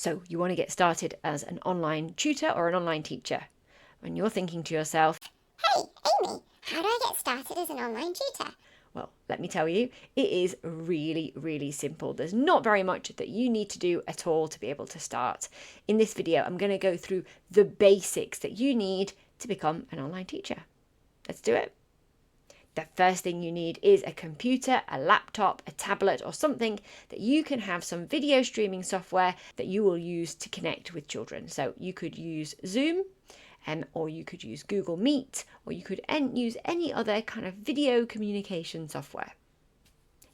So you want to get started as an online tutor or an online teacher. And you're thinking to yourself, Hey, Amy, how do I get started as an online tutor? well, let me tell you, it is really, really simple. There's not very much that you need to do at all to be able to start. In this video, I'm going to go through the basics that you need to become an online teacher. Let's do it. The first thing you need is a computer, a laptop, a tablet, or something that you can have some video streaming software that you will use to connect with children. So you could use Zoom, or you could use Google Meet, or you could use any other kind of video communication software.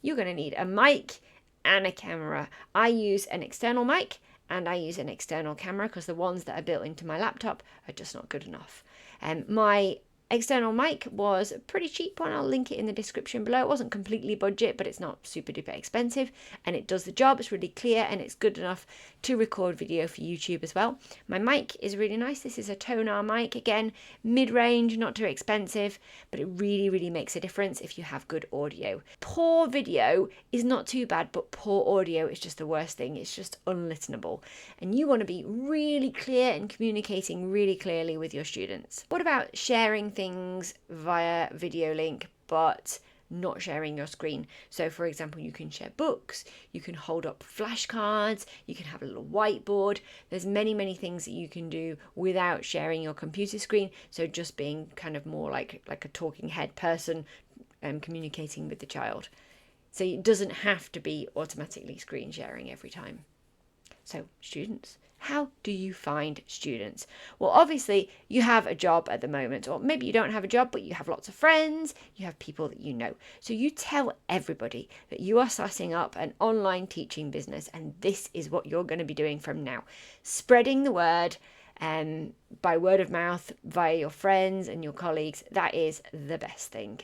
You're going to need a mic and a camera. I use an external mic and I use an external camera because the ones that are built into my laptop are just not good enough. My external mic was a pretty cheap one. I'll link it in the description below. It wasn't completely budget, but it's not super duper expensive, and it does the job. It's really clear and it's good enough to record video for YouTube as well. My mic is really nice. This is a Tonar mic, again, mid-range, not too expensive, but it really, really makes a difference if you have good audio. Poor video is not too bad, but poor audio is just the worst thing. It's just unlistenable, and you want to be really clear and communicating really clearly with your students. What about sharing things via video link but not sharing your screen? So for example, you can share books, you can hold up flashcards, you can have a little whiteboard. There's many things that you can do without sharing your computer screen, so just being kind of more like a talking head person communicating with the child. So it doesn't have to be automatically screen sharing every time. So students, how do you find students? Well, obviously you have a job at the moment, or maybe you don't have a job, but you have lots of friends, you have people that you know. So you tell everybody that you are starting up an online teaching business, and this is what you're going to be doing from now. Spreading the word by word of mouth via your friends and your colleagues. That is the best thing,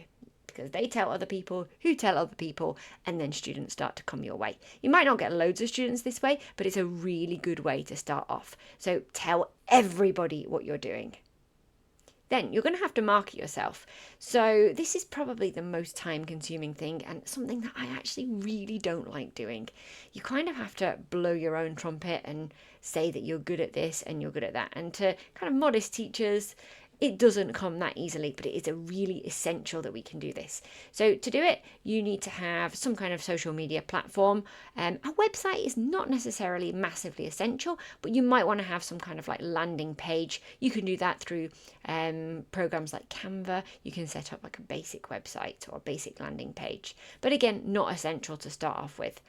because they tell other people who tell other people, and then students start to come your way. You might not get loads of students this way, but it's a really good way to start off. So tell everybody what you're doing. Then you're going to have to market yourself. So this is probably the most time-consuming thing, and something that I actually really don't like doing. You kind of have to blow your own trumpet and say that you're good at this and you're good at that. And to kind of modest teachers, it doesn't come that easily, but it is a really essential that we can do this. So to do it, you need to have some kind of social media platform. A website is not necessarily massively essential, but you might want to have some kind of like landing page. You can do that through programs like Canva. You can set up like a basic website or a basic landing page, but again, not essential to start off with.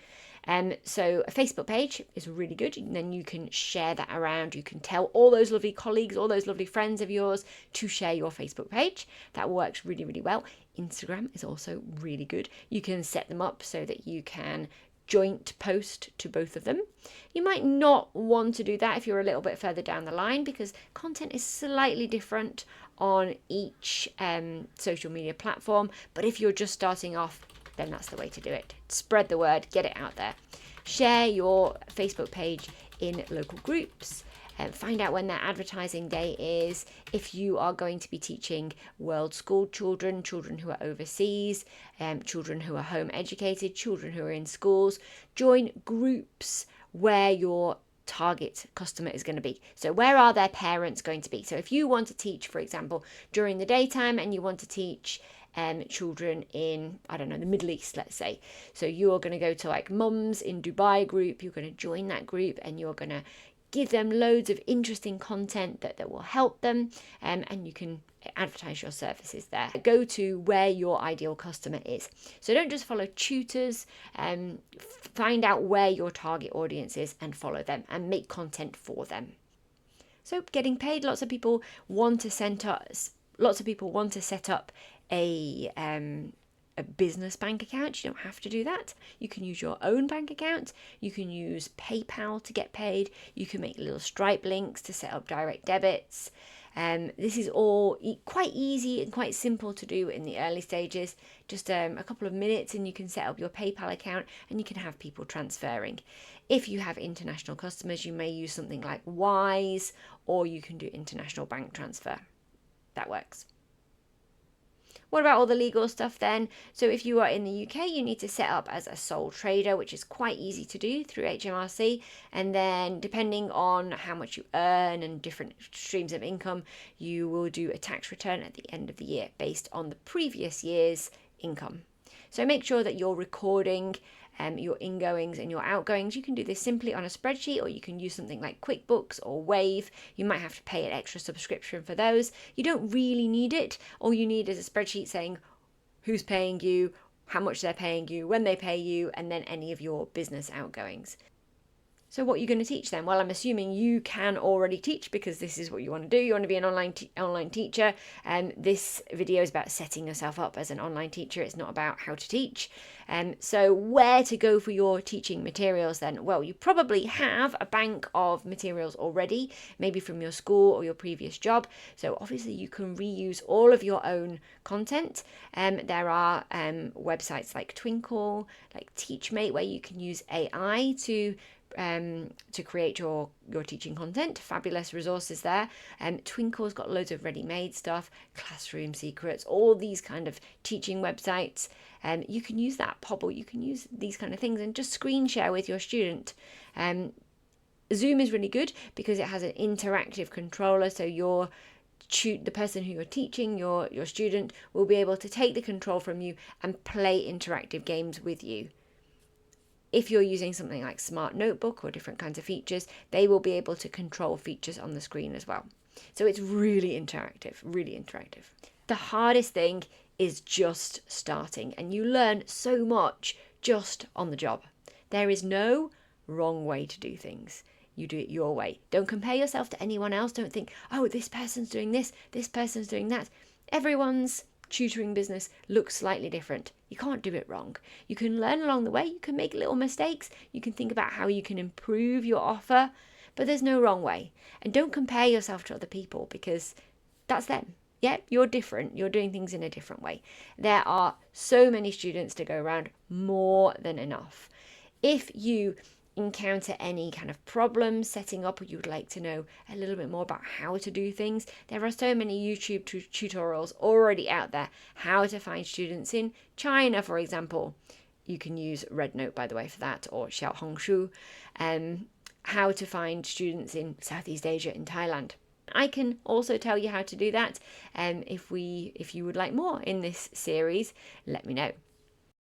So a Facebook page is really good, and then you can share that around. You can tell all those lovely colleagues, all those lovely friends of yours to share your Facebook page. That works really, really well. Instagram is also really good. You can set them up so that you can joint post to both of them. You might not want to do that if you're a little bit further down the line, because content is slightly different on each social media platform. But if you're just starting off, then that's the way to do it. Spread the word, get it out there. Share your Facebook page in local groups. Find out when their advertising day is. If you are going to be teaching world school children, children who are overseas, children who are home educated, children who are in schools, join groups where your target customer is going to be. So where are their parents going to be? So if you want to teach, for example, during the daytime, and you want to teach children in, I don't know, the Middle East, let's say. So you're going to go to like Mums in Dubai group, you're going to join that group, and you're going to give them loads of interesting content that will help them, and you can advertise your services there. Go to where your ideal customer is. So don't just follow tutors, find out where your target audience is and follow them and make content for them. So getting paid, lots of people want to set up a business bank account. You don't have to do that. You can use your own bank account. You can use PayPal to get paid. You can make little Stripe links to set up direct debits. This is all quite easy and quite simple to do in the early stages. Just a couple of minutes and you can set up your PayPal account and you can have people transferring. If you have international customers, you may use something like Wise, or you can do international bank transfer. That works. What about all the legal stuff then? So if you are in the UK, you need to set up as a sole trader, which is quite easy to do through HMRC. And then depending on how much you earn and different streams of income, you will do a tax return at the end of the year based on the previous year's income. So make sure that you're recording your ingoings and your outgoings. You can do this simply on a spreadsheet, or you can use something like QuickBooks or Wave. You might have to pay an extra subscription for those. You don't really need it. All you need is a spreadsheet saying who's paying you, how much they're paying you, when they pay you, and then any of your business outgoings. So what are you going to teach them? Well, I'm assuming you can already teach because this is what you want to do. You want to be an online teacher. And this video is about setting yourself up as an online teacher. It's not about how to teach. So where to go for your teaching materials then? Well, you probably have a bank of materials already, maybe from your school or your previous job. So obviously you can reuse all of your own content. There are websites like Twinkle, like Teachmate, where you can use AI to create your teaching content. Fabulous resources there. Twinkle's got loads of ready-made stuff, Classroom Secrets, all these kind of teaching websites. You can use that. Pobble, you can use these kind of things and just screen share with your student. Zoom is really good because it has an interactive controller, so the person who you're teaching, your student, will be able to take the control from you and play interactive games with you. If you're using something like Smart Notebook or different kinds of features, they will be able to control features on the screen as well. So it's really interactive, really interactive. The hardest thing is just starting, and you learn so much just on the job. There is no wrong way to do things. You do it your way. Don't compare yourself to anyone else. Don't think, oh, this person's doing this person's doing that. Everyone's tutoring business looks slightly different. You can't do it wrong. You can learn along the way. You can make little mistakes. You can think about how you can improve your offer, but there's no wrong way. And don't compare yourself to other people because that's them. Yeah, you're different. You're doing things in a different way. There are so many students to go around, more than enough. If you encounter any kind of problems setting up, or you would like to know a little bit more about how to do things, there are so many YouTube tutorials already out there. How to find students in China, for example. You can use RedNote, by the way, for that, or Xiaohongshu. How to find students in Southeast Asia, in Thailand. I can also tell you how to do that. If you would like more in this series, let me know.